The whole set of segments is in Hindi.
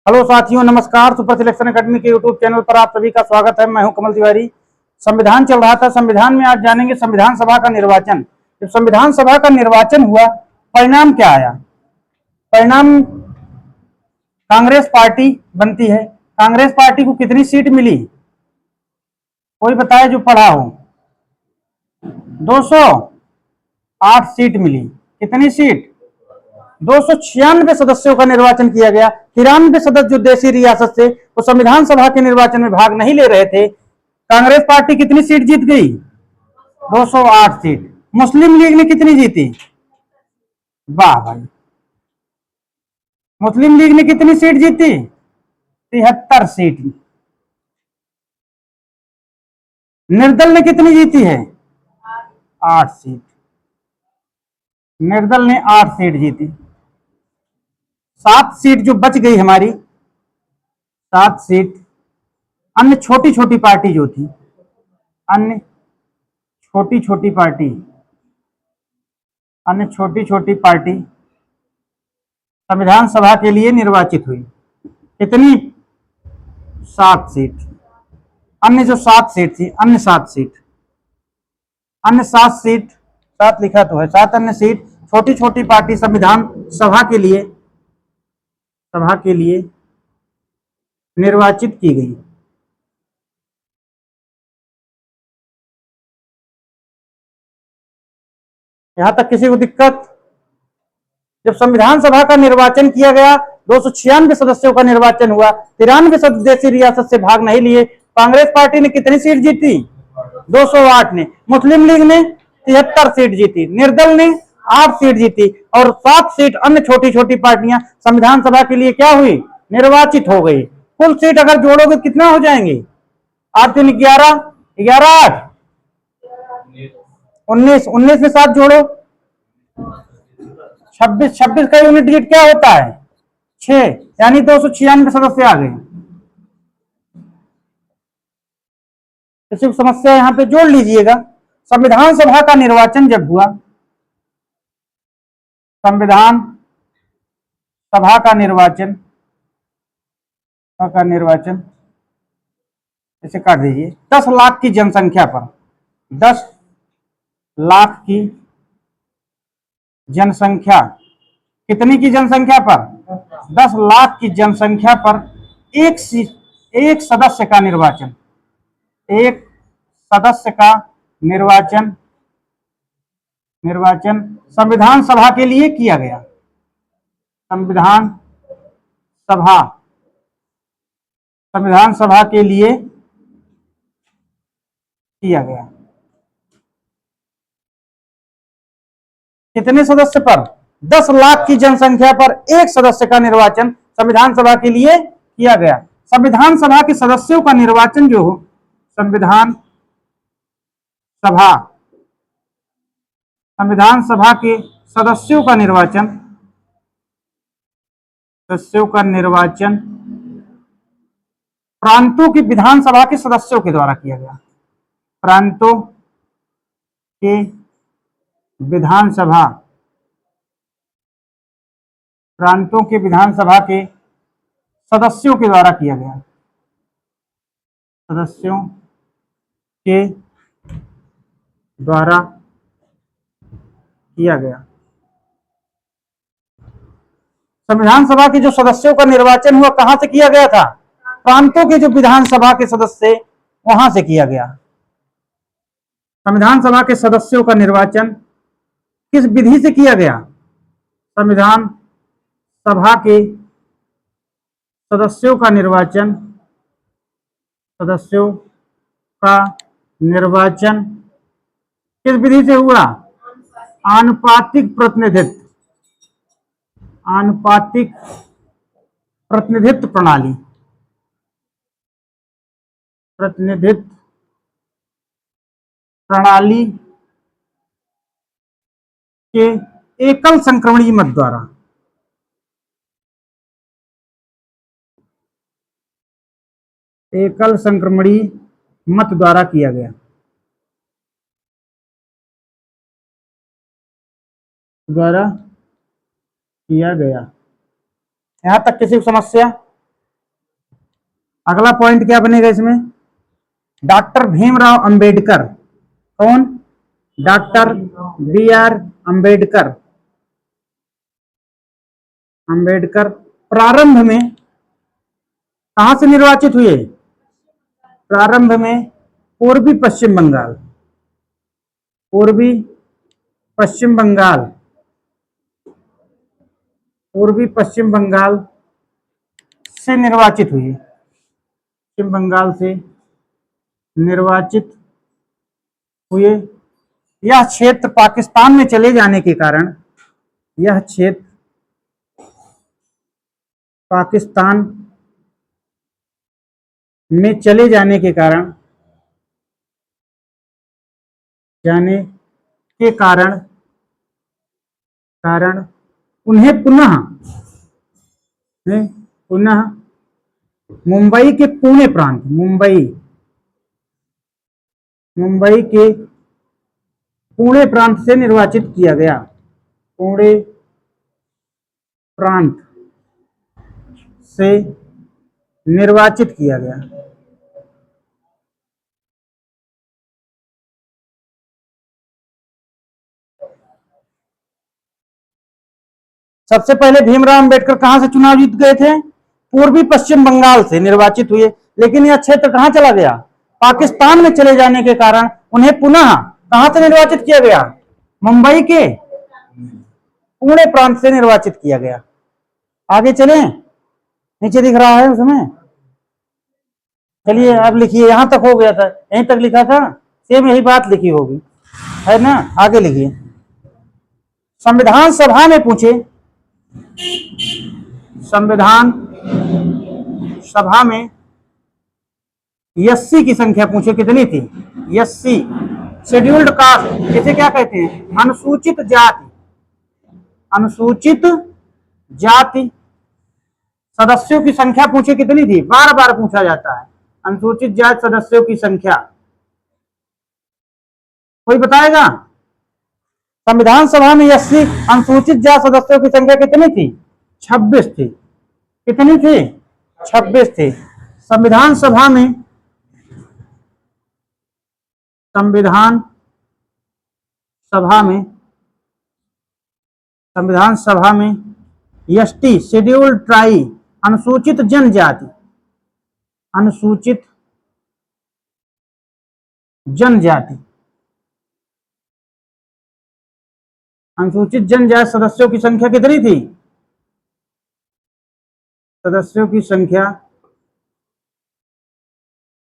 हेलो साथियों, नमस्कार। सुपर सिलेक्शन एकेडमी के यूट्यूब चैनल पर आप सभी का स्वागत है। मैं हूं कमल तिवारी। संविधान चल रहा था, संविधान में आज जानेंगे संविधान सभा का निर्वाचन। जब संविधान सभा का निर्वाचन हुआ, परिणाम क्या आया? परिणाम कांग्रेस पार्टी बनती है। कांग्रेस पार्टी को कितनी सीट मिली? कोई बताए जो पढ़ा हो। 208 सीट मिली। कितनी सीट? 296 सदस्यों का निर्वाचन किया गया। 93 सदस्य जो देशी रियासत से वो संविधान सभा के निर्वाचन में भाग नहीं ले रहे थे। कांग्रेस पार्टी कितनी सीट जीत गई? 208 सीट। मुस्लिम लीग ने कितनी जीती? वाह भाई। मुस्लिम लीग ने कितनी सीट जीती? 73 सीट। निर्दल ने कितनी जीती है? 8 सीट। निर्दल ने 8 सीट जीती। 7 सीट जो बच गई हमारी, 7 सीट अन्य छोटी छोटी पार्टी जो थी, अन्य छोटी छोटी पार्टी, अन्य छोटी छोटी पार्टी संविधान सभा के लिए निर्वाचित हुई। कितनी? 7 सीट। अन्य जो 7 सीट थी, अन्य 7 सीट, अन्य 7 सीट, 7 लिखा तो है, 7 अन्य सीट छोटी छोटी पार्टी संविधान सभा के लिए निर्वाचित की गई। यहां तक किसी को दिक्कत? जब संविधान सभा का निर्वाचन किया गया, 296 सदस्यों का निर्वाचन हुआ, 93 सदस्य देशी रियासत से भाग नहीं लिए। कांग्रेस पार्टी ने कितनी सीट जीती? 208 ने। मुस्लिम लीग ने 73 सीट जीती। निर्दल ने 8 सीट जीती और 7 सीट अन्य छोटी छोटी पार्टियां संविधान सभा के लिए क्या हुई? निर्वाचित हो गई। कुल सीट अगर जोड़ोगे कितना हो जाएंगे? 8 3 11, 11 8 19, 19 में 7 जोड़ो 26, 26 का यूनिट डिजिट क्या होता है? 6, यानी 296 सदस्य आ गए। किसी समस्या यहां पे जोड़ लीजिएगा। संविधान सभा का निर्वाचन जब हुआ, संविधान सभा का निर्वाचन इसे काट दीजिए। 10 लाख की जनसंख्या पर, 10 लाख की जनसंख्या, कितनी की जनसंख्या पर? 10 लाख की जनसंख्या पर एक सदस्य का निर्वाचन, एक सदस्य का निर्वाचन निर्वाचन संविधान सभा के लिए किया गया। संविधान सभा के लिए किया गया। कितने सदस्य पर? 10 लाख की जनसंख्या पर एक सदस्य का निर्वाचन संविधान सभा के लिए किया गया। संविधान सभा के सदस्यों का निर्वाचन जो हो, संविधान सभा के सदस्यों का निर्वाचन प्रांतों की विधानसभा के सदस्यों के द्वारा किया गया। प्रांतों के विधानसभा के सदस्यों के द्वारा किया गया। सदस्यों के द्वारा किया गया। संविधान सभा के जो सदस्यों का निर्वाचन हुआ, कहां से किया गया था? प्रांतों के जो विधानसभा के सदस्य, वहां से किया गया। संविधान सभा के सदस्यों का निर्वाचन किस विधि से किया गया? संविधान सभा के सदस्यों का निर्वाचन किस विधि से हुआ? आनुपातिक प्रतिनिधित्व प्रणाली के एकल संक्रमणीय मत द्वारा, किया गया। यहां तक किसी को समस्या? अगला पॉइंट क्या बनेगा इसमें, डॉक्टर भीमराव अंबेडकर। कौन? Doctor B.R. अंबेडकर। अंबेडकर प्रारंभ में कहां से निर्वाचित हुए? प्रारंभ में पूर्वी पश्चिम बंगाल, पूर्वी पश्चिम बंगाल, पूर्वी पश्चिम बंगाल से निर्वाचित हुए, पश्चिम बंगाल से निर्वाचित हुए। यह क्षेत्र पाकिस्तान में चले जाने के कारण, यह क्षेत्र पाकिस्तान में चले जाने के कारण, जाने के कारण उन्हें पुनः मुंबई के पुणे प्रांत, मुंबई के पुणे प्रांत से निर्वाचित किया गया, पुणे प्रांत से निर्वाचित किया गया। सबसे पहले भीमराव अंबेडकर कहां से चुनाव जीत गए थे? पूर्वी पश्चिम बंगाल से निर्वाचित हुए, लेकिन यह क्षेत्र कहां चला गया? पाकिस्तान में चले जाने के कारण उन्हें पुनः कहां से निर्वाचित किया गया? मुंबई के पुणे प्रांत से निर्वाचित किया गया। आगे चले, नीचे दिख रहा है उसमें, चलिए अब लिखिए। यहां तक हो गया था, यहीं तक लिखा था, सेम यही बात लिखी होगी, है ना? आगे लिखिए। संविधान सभा में पूछे, संविधान सभा में एससी की संख्या पूछे, कितनी थी? एससी, शेड्यूल्ड कास्ट, इसे क्या कहते हैं? अनुसूचित जाति, अनुसूचित जाति सदस्यों की संख्या पूछे, कितनी थी? बार बार पूछा जाता है अनुसूचित जाति सदस्यों की संख्या, कोई बताएगा? संविधान सभा में एससी अनुसूचित जाति सदस्यों की संख्या कितनी थी? 26 थी। कितनी थी? 26 थी। संविधान सभा में, संविधान सभा में एसटी, शेड्यूल्ड ट्राइब, अनुसूचित जनजाति, अनुसूचित जनजाति, अनुसूचित जनजाति सदस्यों की संख्या कितनी थी? सदस्यों की संख्या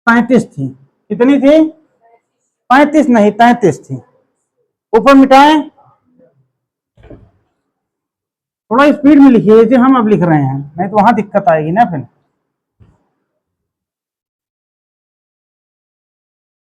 35 थी। कितनी थी? 35 नहीं, 33 थी। ऊपर मिटाएं, थोड़ा स्पीड में लिखिए जैसे हम अब लिख रहे हैं, नहीं तो वहां दिक्कत आएगी ना फिर।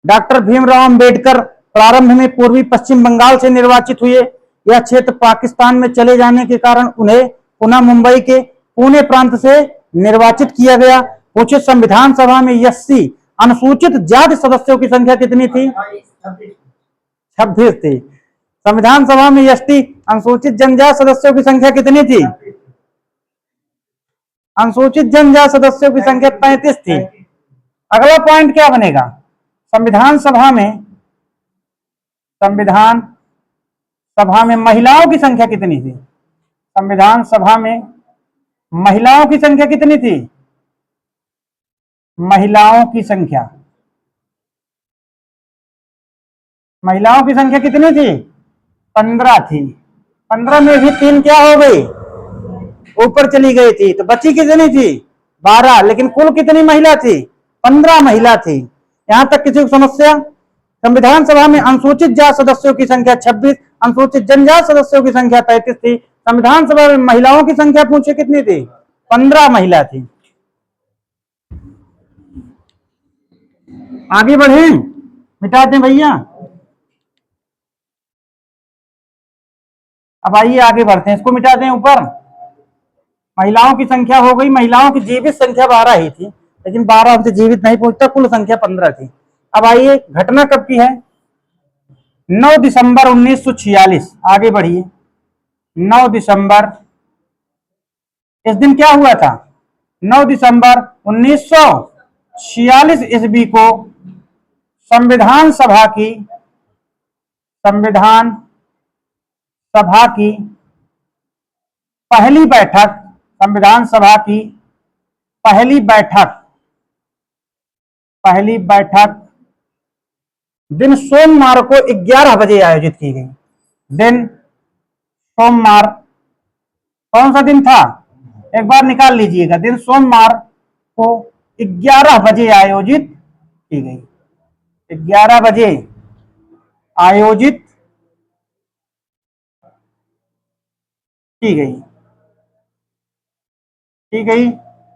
डॉक्टर भीमराव अंबेडकर प्रारंभ में पूर्वी पश्चिम बंगाल से निर्वाचित हुए। यह क्षेत्र पाकिस्तान में चले जाने के कारण उन्हें पुनः मुंबई के पुणे प्रांत से निर्वाचित किया गया। पूछे, संविधान सभा में एससी अनुसूचित जाति सदस्यों की संख्या कितनी थी? 26 थी। संविधान सभा में एसटी अनुसूचित जनजाति सदस्यों की संख्या कितनी थी? अनुसूचित जनजाति सदस्यों की संख्या 35 थी। अगला पॉइंट क्या बनेगा? संविधान सभा में महिलाओं की संख्या कितनी थी? संविधान सभा में महिलाओं की संख्या कितनी थी? महिलाओं की संख्या कितनी थी? 15 थी। 15 में भी 3 क्या हो गई? ऊपर चली गई थी, तो बची कितनी थी? 12। लेकिन कुल कितनी महिला थी? 15 महिला थी। यहां तक किसी को समस्या? संविधान सभा में अनुसूचित जाति सदस्यों की संख्या 26, अनुसूचित जनजाति सदस्यों की संख्या 33 थी। संविधान सभा में महिलाओं की संख्या पूछे कितनी थी? 15 महिला थी। आगे बढ़े, मिटा दें भैया। अब आइए आगे बढ़ते हैं, इसको मिटा दें। ऊपर महिलाओं की संख्या हो गई। महिलाओं की जीवित संख्या 12 ही थी, लेकिन 12 हमसे जीवित नहीं पहुंचता, कुल संख्या 15 थी। अब आइए, घटना कब की है? 9 दिसंबर 1946। आगे बढ़िए। 9 दिसंबर, इस दिन क्या हुआ था? 9 दिसंबर 1900 1946 ईस्वी को संविधान सभा की पहली बैठक, संविधान सभा की पहली बैठक दिन सोमवार को 11 बजे आयोजित की गई। दिन सोमवार कौन सा दिन था, एक बार निकाल लीजिएगा। दिन सोमवार को 11 बजे आयोजित की गई। 11 बजे आयोजित की गई।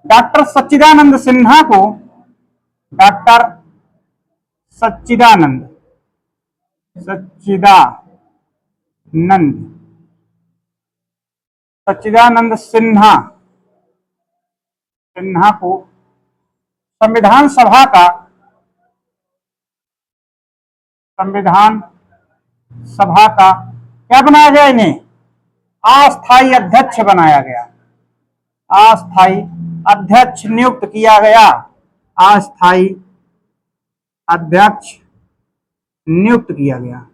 डॉक्टर सच्चिदानंद सिन्हा को संविधान सभा का क्या बनाया गया, इन्हें अस्थायी अध्यक्ष बनाया गया। अस्थायी अध्यक्ष नियुक्त किया गया। अस्थायी अध्यक्ष नियुक्त किया गया।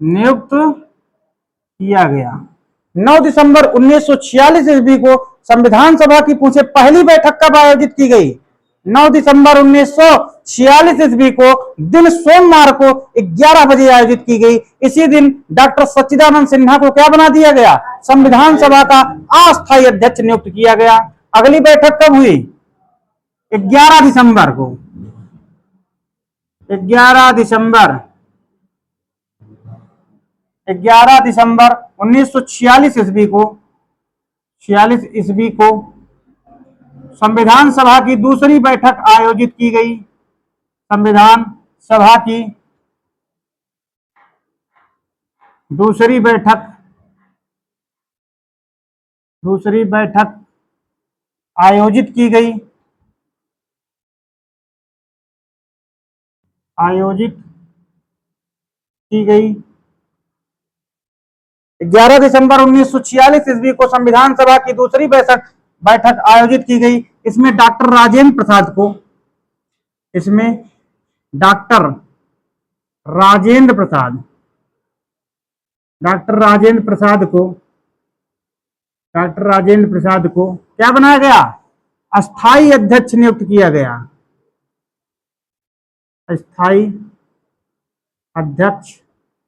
नियुक्त किया गया। 9 दिसंबर 1946 ईस्वी को संविधान सभा की पूछे पहली बैठक कब आयोजित की गई? 9 दिसंबर 1946 ईस्वी को दिन सोमवार को 11 बजे आयोजित की गई। इसी दिन डॉक्टर सच्चिदानंद सिन्हा को क्या बना दिया गया? संविधान सभा का अस्थायी अध्यक्ष नियुक्त किया गया। अगली बैठक कब हुई? 11 दिसंबर को। 11 दिसंबर 1946 ईस्वी को संविधान सभा की दूसरी बैठक आयोजित की गई। संविधान सभा की दूसरी बैठक आयोजित की गई। 11 दिसंबर 1946 ईस्वी को संविधान सभा की दूसरी बैठक आयोजित की गई। इसमें डॉक्टर राजेंद्र प्रसाद को क्या बनाया गया? अस्थायी अध्यक्ष नियुक्त किया गया। अस्थायी अध्यक्ष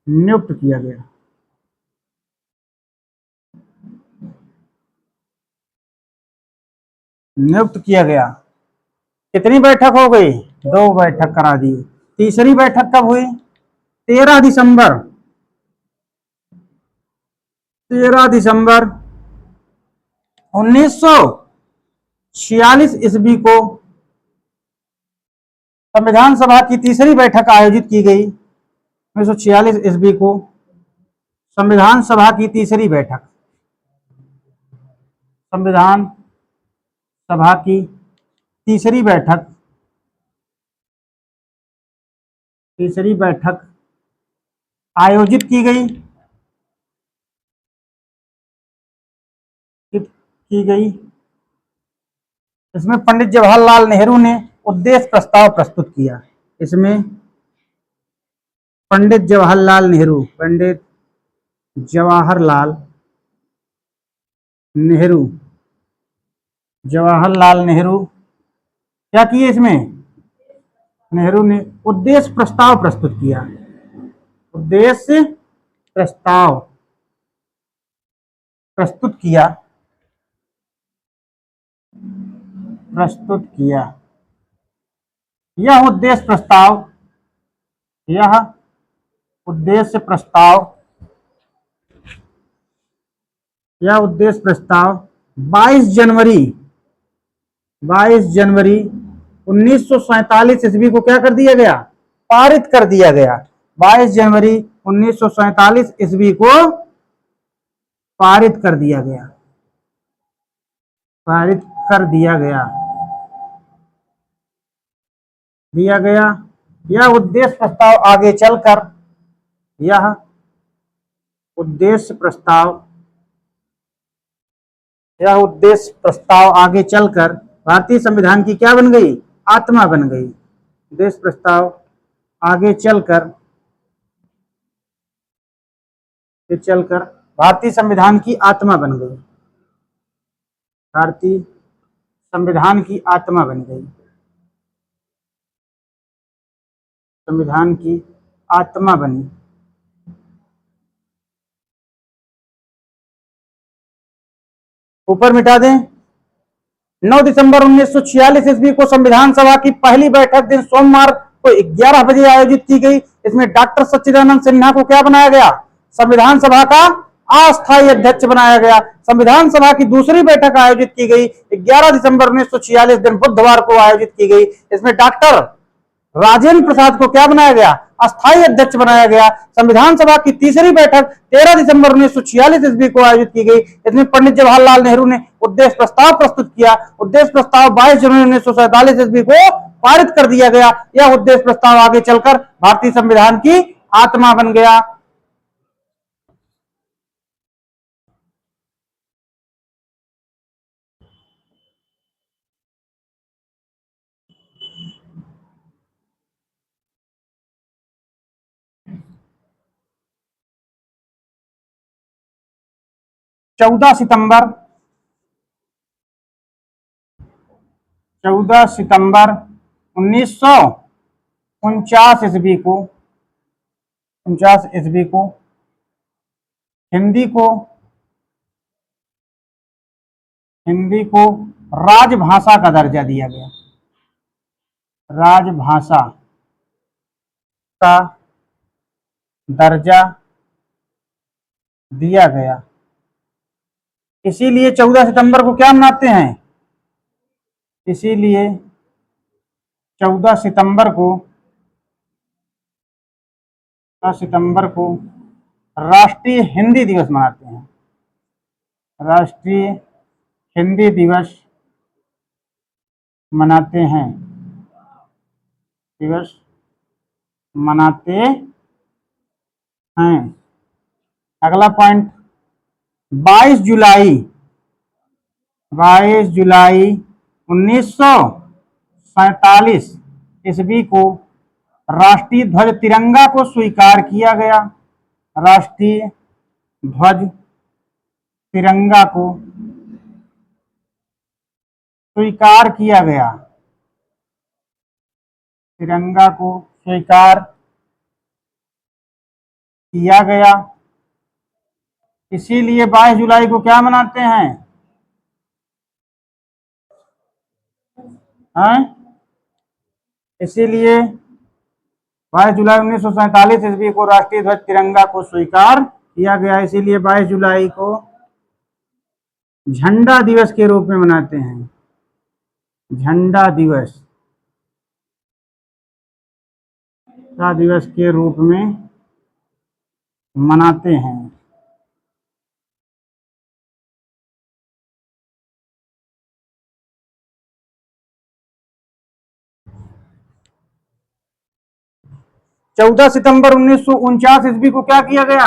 नियुक्त किया गया। कितनी बैठक हो गई? 2 बैठक करा दी। तीसरी बैठक कब हुई? 13 दिसंबर 1946 ईस्वी को संविधान सभा की तीसरी बैठक आयोजित की गई। 1946 ईस्वी को संविधान सभा की तीसरी बैठक आयोजित की गई। इसमें पंडित जवाहरलाल नेहरू ने उद्देश्य प्रस्ताव प्रस्तुत किया। इसमें पंडित जवाहरलाल नेहरू क्या किए? इसमें नेहरू ने उद्देश्य प्रस्ताव प्रस्तुत किया। उद्देश्य प्रस्ताव प्रस्तुत किया। यह उद्देश्य प्रस्ताव 22 जनवरी 1947 ईस्वी को क्या कर दिया गया? पारित कर दिया गया। 22 जनवरी 1947 ईस्वी को पारित कर दिया गया। यह उद्देश्य प्रस्ताव आगे चलकर यह उद्देश्य प्रस्ताव आगे चलकर भारतीय संविधान की क्या बन गई? आत्मा बन गई। उद्देश्य प्रस्ताव आगे चलकर भारतीय संविधान की आत्मा बन गई। भारतीय संविधान की आत्मा बन गई। संविधान की आत्मा बनी। ऊपर मिटा दें। 9 दिसंबर 1946 ईस्वी को संविधान सभा की पहली बैठक दिन सोमवार को 11 बजे आयोजित की गई। इसमें डॉक्टर सच्चिदानंद सिन्हा को क्या बनाया गया? संविधान सभा का अस्थायी अध्यक्ष बनाया गया। संविधान सभा की दूसरी बैठक आयोजित की गई 11 दिसंबर 1946 दिन बुधवार को आयोजित की गई। इसमें डॉक्टर राजेंद्र प्रसाद को क्या बनाया गया? अस्थायी अध्यक्ष बनाया गया। संविधान सभा की तीसरी बैठक 13 दिसंबर 1946 ईस्वी को आयोजित की गई। इसमें पंडित जवाहरलाल नेहरू ने उद्देश्य प्रस्ताव प्रस्तुत किया। उद्देश्य प्रस्ताव 22 जनवरी 1947 ईस्वी को पारित कर दिया गया। यह उद्देश्य प्रस्ताव आगे चलकर भारतीय संविधान की आत्मा बन गया। चौदह सितंबर 1949 ईस्वी को हिंदी को राजभाषा का दर्जा दिया गया। राजभाषा का दर्जा दिया गया। इसीलिए 14 सितंबर को क्या मनाते हैं? इसीलिए 14 सितंबर को राष्ट्रीय हिंदी दिवस मनाते हैं। राष्ट्रीय हिंदी दिवस मनाते हैं। अगला पॉइंट 22 जुलाई 1947 ईस्वी को राष्ट्रीय ध्वज तिरंगा को स्वीकार किया गया। राष्ट्रीय ध्वज तिरंगा को स्वीकार किया गया। तिरंगा को स्वीकार किया गया। इसीलिए 22 जुलाई को क्या मनाते हैं? इसीलिए 22 जुलाई 1947 ईस्वी को राष्ट्रीय ध्वज तिरंगा को स्वीकार किया गया। इसीलिए 22 जुलाई को झंडा दिवस के रूप में मनाते हैं। झंडा दिवस के रूप में मनाते हैं। चौदह सितंबर 1949 ईस्वी को क्या किया गया?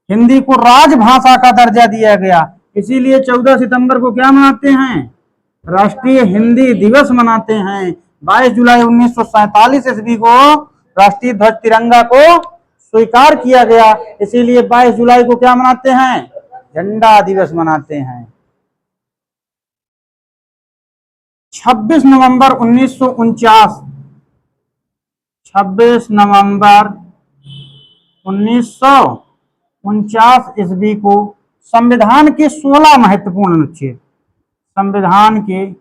हिंदी को राजभाषा का दर्जा दिया गया। इसीलिए 14 सितंबर को क्या मनाते हैं? राष्ट्रीय हिंदी दिवस मनाते हैं। 22 जुलाई 1947 ईस्वी को राष्ट्रीय ध्वज तिरंगा को स्वीकार किया गया। इसीलिए 22 जुलाई को क्या मनाते हैं? झंडा दिवस मनाते हैं। 26 नवंबर 1949 ईस्वी को संविधान के 16 महत्वपूर्ण अनुच्छेद, संविधान के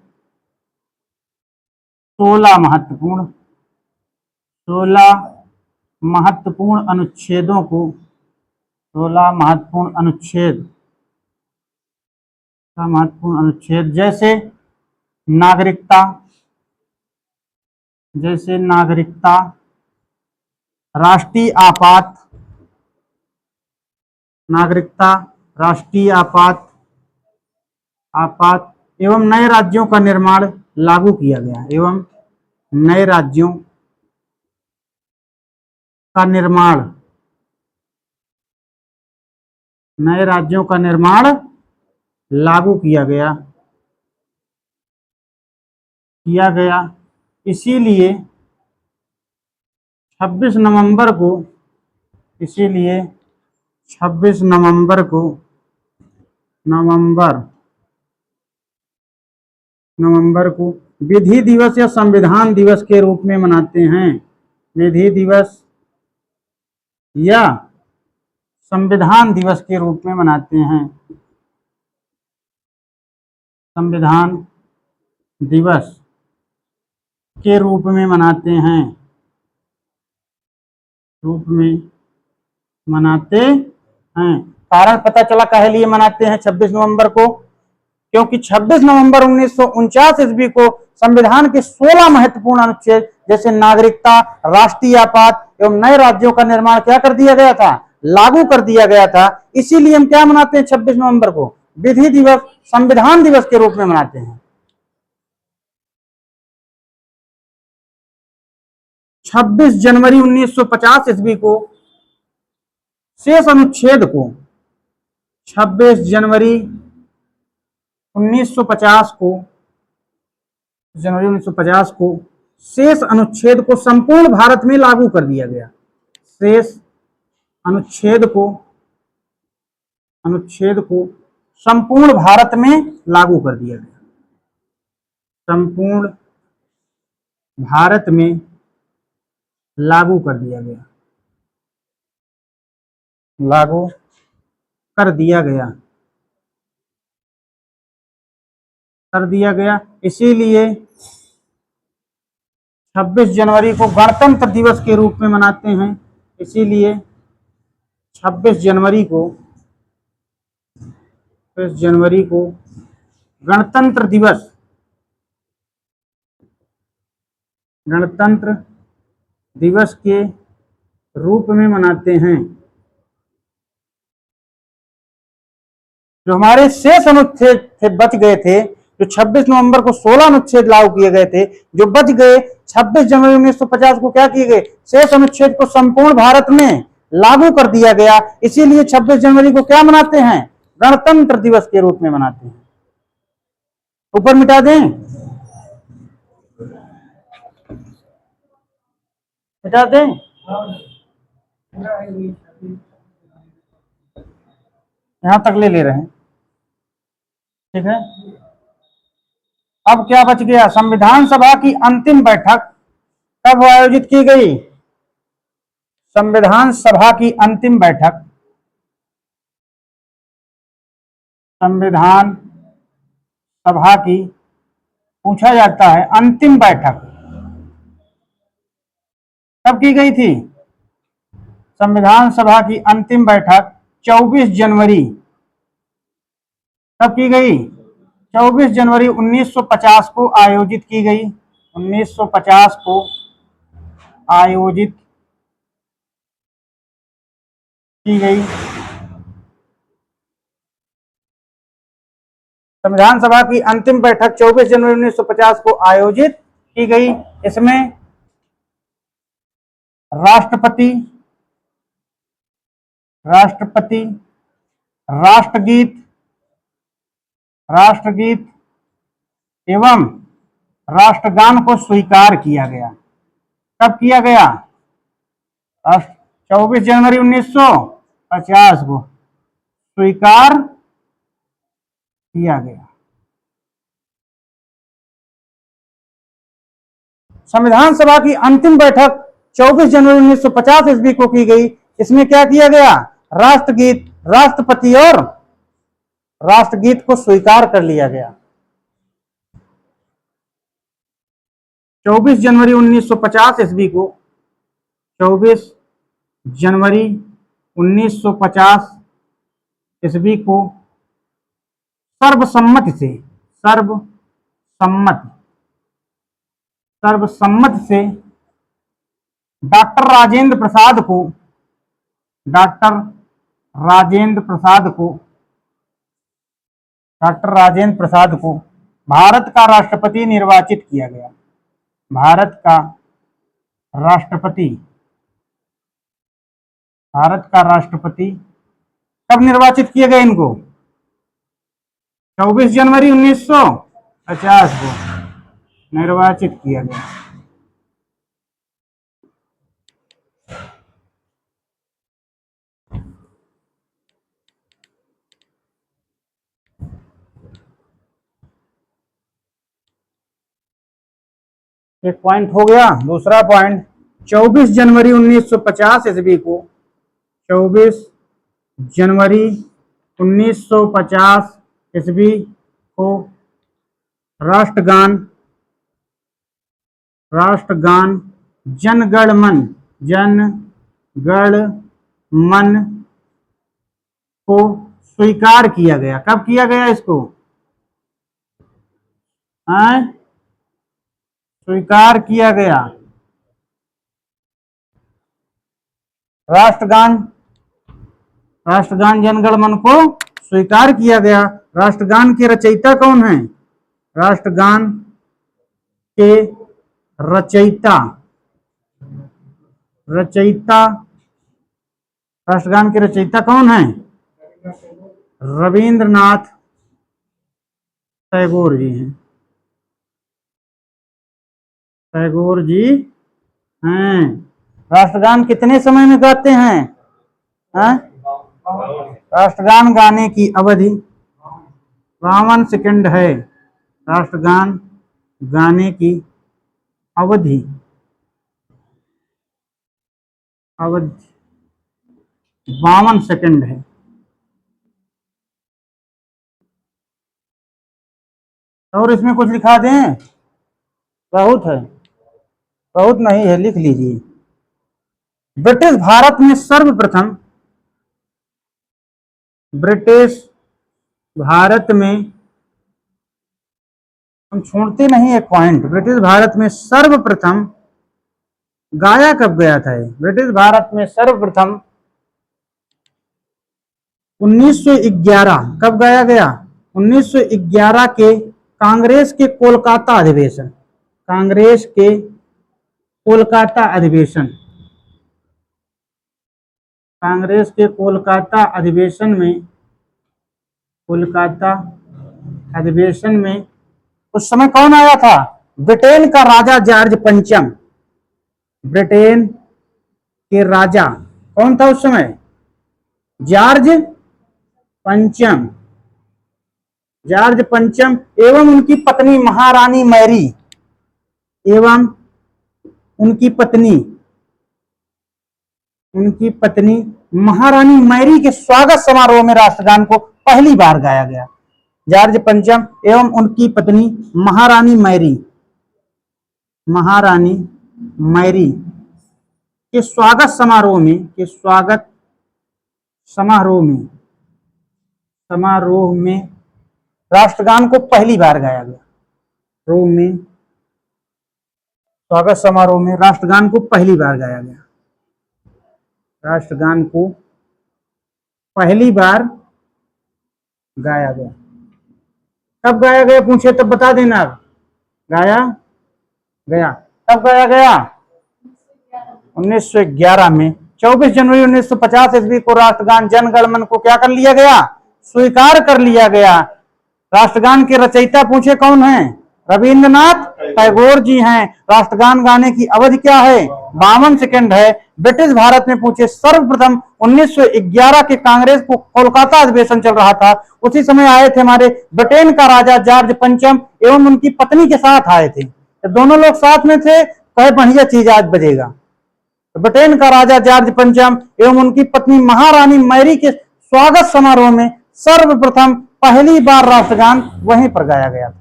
16 महत्वपूर्ण अनुच्छेदों को 16 महत्वपूर्ण अनुच्छेद जैसे नागरिकता, राष्ट्रीय आपात एवं नए राज्यों का निर्माण लागू किया गया। एवं नए राज्यों का निर्माण लागू किया गया। इसीलिए 26 नवंबर को इसीलिए 26 नवंबर को नवंबर नवंबर को विधि दिवस या संविधान दिवस के रूप में मनाते हैं। विधि दिवस या संविधान दिवस के रूप में मनाते हैं। संविधान दिवस के रूप में मनाते हैं। कारण पता चला काहे लिए मनाते हैं 26 नवंबर को? क्योंकि 26 नवंबर 1949 ईस्वी को संविधान के 16 महत्वपूर्ण अनुच्छेद जैसे नागरिकता, राष्ट्रीय आपात एवं नए राज्यों का निर्माण क्या कर दिया गया था? लागू कर दिया गया था। इसीलिए हम क्या मनाते हैं 26 नवंबर को? विधि दिवस, संविधान दिवस के रूप में मनाते हैं। 26 जनवरी 1950 ईस्वी को शेष अनुच्छेद को 26 जनवरी 1950 को शेष अनुच्छेद को संपूर्ण भारत में लागू कर दिया गया। शेष अनुच्छेद को संपूर्ण भारत में लागू कर दिया गया। संपूर्ण भारत में लागू कर दिया गया। लागू कर दिया गया। इसीलिए 26 जनवरी को गणतंत्र दिवस के रूप में मनाते हैं। इसीलिए 26 जनवरी को गणतंत्र दिवस के रूप में मनाते हैं। जो हमारे शेष अनुच्छेद थे, बच गए थे, जो 26 नवंबर को 16 अनुच्छेद लागू किए गए थे, जो बच गए 26 जनवरी 1950 को क्या किए गए? शेष अनुच्छेद को संपूर्ण भारत में लागू कर दिया गया। इसीलिए 26 जनवरी को क्या मनाते हैं? गणतंत्र दिवस के रूप में मनाते हैं। ऊपर मिटा दें? मिटा दें? यहां तक ले रहे हैं, ठीक है। अब क्या बच गया? संविधान सभा की अंतिम बैठक कब आयोजित की गई? संविधान सभा की अंतिम बैठक संविधान सभा की पूछा जाता है अंतिम बैठक कब की गई थी? संविधान सभा की अंतिम बैठक 24 जनवरी कब की गई? 24 जनवरी 1950 को आयोजित की गई। 1950 को आयोजित की गई। संविधान सभा की अंतिम बैठक 24 जनवरी 1950 को आयोजित की गई। इसमें राष्ट्रपति राष्ट्रगीत एवं राष्ट्रगान को स्वीकार किया गया। कब किया गया? 24 जनवरी 1950 को स्वीकार किया गया। संविधान सभा की अंतिम बैठक 24 जनवरी 1950 ईस्वी को की गई। इसमें क्या किया गया? राष्ट्रगीत, राष्ट्रपति और राष्ट्रगीत को स्वीकार कर लिया गया। 24 जनवरी 1950 ईस्वी को 24 जनवरी 1950 ईस्वी को सर्वसम्मति से डॉक्टर राजेंद्र प्रसाद को भारत का राष्ट्रपति निर्वाचित किया गया। भारत का राष्ट्रपति कब निर्वाचित किया गया इनको? 24 जनवरी 1950 को निर्वाचित किया गया। एक पॉइंट हो गया। दूसरा पॉइंट, 24 जनवरी 1950 ईस्वी को 24 जनवरी 1950 ईस्वी को राष्ट्रगान जनगण मन को स्वीकार किया गया। कब किया गया इसको? स्वीकार किया गया। राष्ट्रगान जनगण मन को स्वीकार किया गया। राष्ट्रगान के रचयिता कौन है? राष्ट्रगान के रचयिता राष्ट्रगान के रचयिता कौन है? रविंद्रनाथ टैगोर जी हैं। टैगोर जी हैं। राष्ट्रगान कितने समय में गाते हैं? राष्ट्रगान गाने की अवधि 52 सेकंड है। राष्ट्रगान गाने की अवधि 52 सेकंड है। और इसमें कुछ लिखा दें? बहुत है, बहुत नहीं है, लिख लीजिए। ब्रिटिश भारत में सर्वप्रथम हम छोड़ते नहीं एक पॉइंट। ब्रिटिश भारत में सर्वप्रथम गाया कब गया था? ब्रिटिश भारत में सर्वप्रथम 1911। कब गाया गया? 1911 के कांग्रेस के कोलकाता अधिवेशन में उस समय कौन आया था? ब्रिटेन का राजा जॉर्ज पंचम। ब्रिटेन के राजा कौन था उस समय? जॉर्ज पंचम एवं उनकी पत्नी महारानी मैरी के स्वागत समारोह में राष्ट्रगान को पहली बार गाया गया। जॉर्ज पंचम एवं उनकी पत्नी महारानी मैरी के स्वागत समारोह में राष्ट्रगान को पहली बार गाया गया। स्वागत समारोह में राष्ट्रगान को पहली बार गाया गया। राष्ट्रगान को पहली बार गाया गया। कब गाया गया पूछे तब बता देना। गाया गया कब गाया गया? 1911 में। 24 जनवरी 1950 ईस्वी को राष्ट्रगान जनगण मन को क्या कर लिया गया? स्वीकार कर लिया गया। राष्ट्रगान के रचयिता पूछे कौन है? रविंद्रनाथ टैगोर जी हैं। राष्ट्रगान गाने की अवधि क्या है? 52 सेकंड है। ब्रिटिश भारत में पूछे सर्वप्रथम 1911 के कांग्रेस को कोलकाता अधिवेशन चल रहा था, उसी समय आए थे हमारे ब्रिटेन का राजा जॉर्ज पंचम एवं उनकी पत्नी के साथ आए थे। तो दोनों लोग साथ में थे, कहे बढ़िया चीज आज बजेगा। तो ब्रिटेन का राजा जॉर्ज पंचम एवं उनकी पत्नी महारानी मैरी के स्वागत समारोह में सर्वप्रथम पहली बार राष्ट्रगान वहीं पर गाया गया था।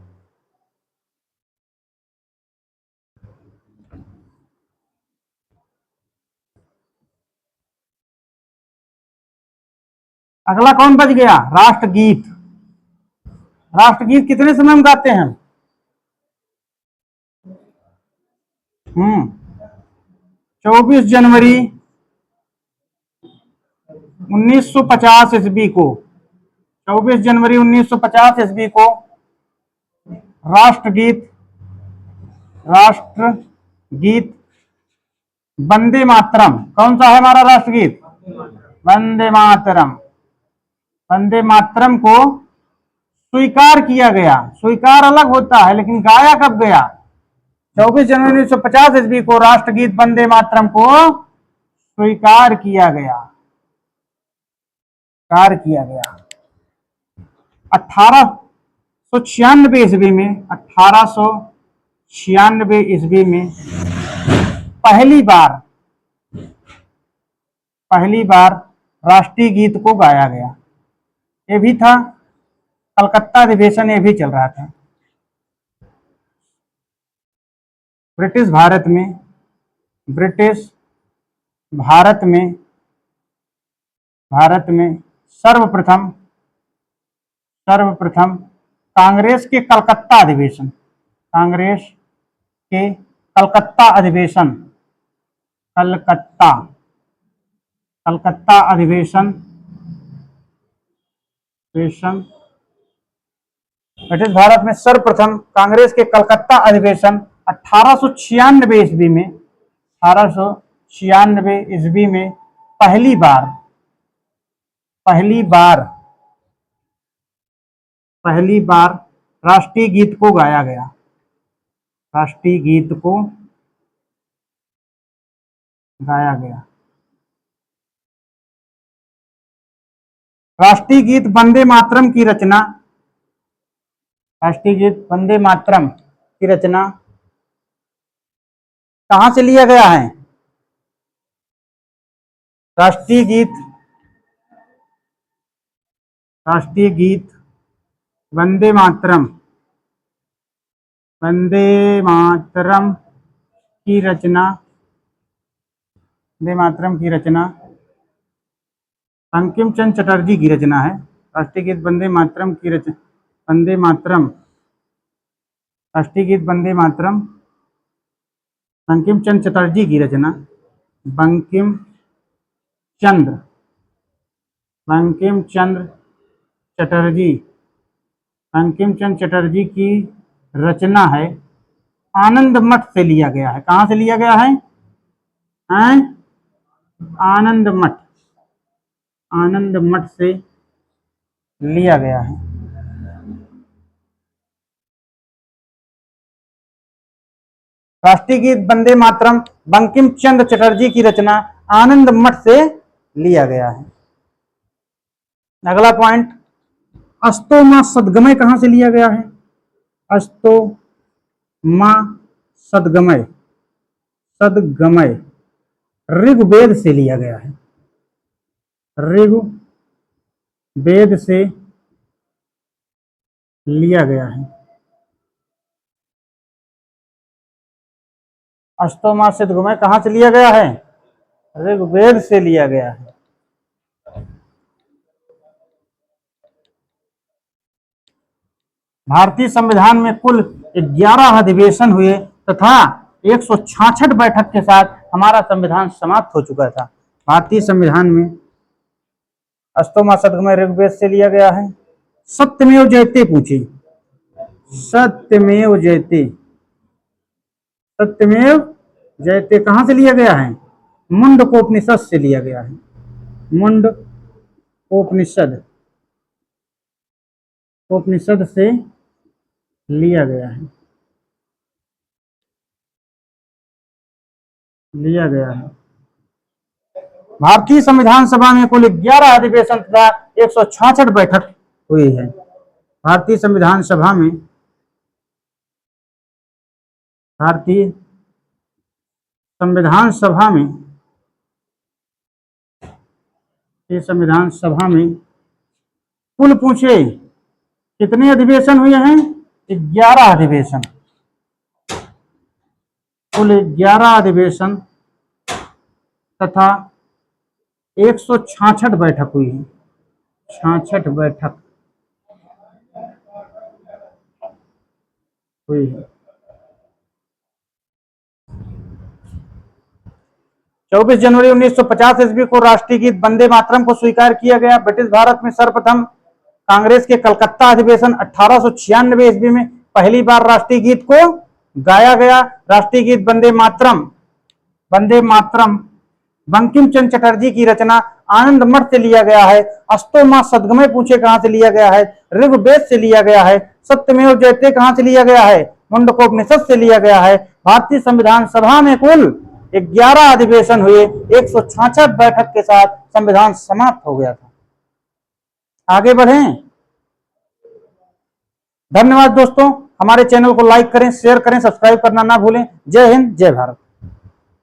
अगला कौन बच गया? राष्ट्रगीत। राष्ट्रगीत कितने समय में गाते हैं? 24 जनवरी 1950 ईस्वी को 24 जनवरी 1950 ईस्वी को राष्ट्रगीत वंदे मातरम। कौन सा है हमारा राष्ट्रगीत? वंदे मातरम। वंदे मातरम को स्वीकार किया गया। स्वीकार अलग होता है, लेकिन गाया कब गया? 24 जनवरी 1950 ईस्वी को राष्ट्रगीत वंदे मातरम को स्वीकार किया गया। स्वीकार किया गया 1896 ईस्वी में। 1896 ईस्वी में पहली बार राष्ट्रीय गीत को गाया गया। ये भी था कलकत्ता अधिवेशन, ये भी चल रहा था। ब्रिटिश भारत में सर्वप्रथम कांग्रेस के कलकत्ता अधिवेशन ब्रिटिश भारत में सर्वप्रथम कांग्रेस के कलकत्ता अधिवेशन 1896 ईस्वी में पहली बार राष्ट्रीय गीत को गाया गया। राष्ट्रीय गीत को गाया गया। राष्ट्रीय गीत वंदे मातरम की रचना कहां से लिया गया है? राष्ट्रीय गीत वंदे मातरम की रचना बंकिम चंद्र चटर्जी की रचना है। राष्ट्रीय गीत वंदे मातरम बंकिम चंद्र चटर्जी की रचना। बंकिम चंद्र चटर्जी की रचना है। आनंद मठ से लिया गया है। कहां से लिया गया है? आनंद मठ से लिया गया है। राष्ट्रीय गीत वंदे मातरम बंकिम चंद्र चटर्जी की रचना आनंद मठ से लिया गया है। अगला पॉइंट, अस्तो मां सद्गमय कहां से लिया गया है? अस्तो मां सद्गमय ऋग्वेद से लिया गया है। ऋग्वेद से लिया गया है। अष्टोमा सद्गमय कहां से लिया गया है? ऋग्वेद से लिया गया है। भारतीय संविधान में कुल 11 अधिवेशन हुए तथा 166 बैठक के साथ हमारा संविधान समाप्त हो चुका था। भारतीय संविधान में अष्टोमा सद्गमय ऋग्वेद से लिया गया है। सत्यमेव जयते पूछे। सत्यमेव जयते कहां से लिया गया है? मुंडकोपनिषद से लिया गया है। मुंडकोपनिषद से लिया गया है। भारतीय संविधान सभा में कुल 11 अधिवेशन तथा 166 बैठक हुई है। भारतीय संविधान सभा में कुल पूछे कितने अधिवेशन हुए हैं? 11 अधिवेशन। कुल 11 अधिवेशन तथा 166 बैठक हुई है। 66 बैठक हुई है। 24 जनवरी 1950 ईस्वी को राष्ट्रीय गीत वंदे मातरम को स्वीकार किया गया। ब्रिटिश भारत में सर्वप्रथम कांग्रेस के कलकत्ता अधिवेशन 1896 ईस्वी में पहली बार राष्ट्रीय गीत को गाया गया। राष्ट्रीय गीत वंदे मातरम बंकिम चंद्र चटर्जी की रचना आनंद मठ से लिया गया है, अष्टोमा सदगमय पूछे कहां से लिया गया है, ऋग्वेद से लिया गया है, सत्यमेव जयते कहां से लिया गया है, मुंडकोपनिषद से लिया गया है। भारतीय संविधान सभा में कुल 11 अधिवेशन हुए, 166 बैठक के साथ संविधान समाप्त हो गया था। आगे बढ़ें। धन्यवाद दोस्तों, हमारे चैनल को लाइक करें, शेयर करें, सब्सक्राइब करना ना भूलें। जय हिंद, जय भारत।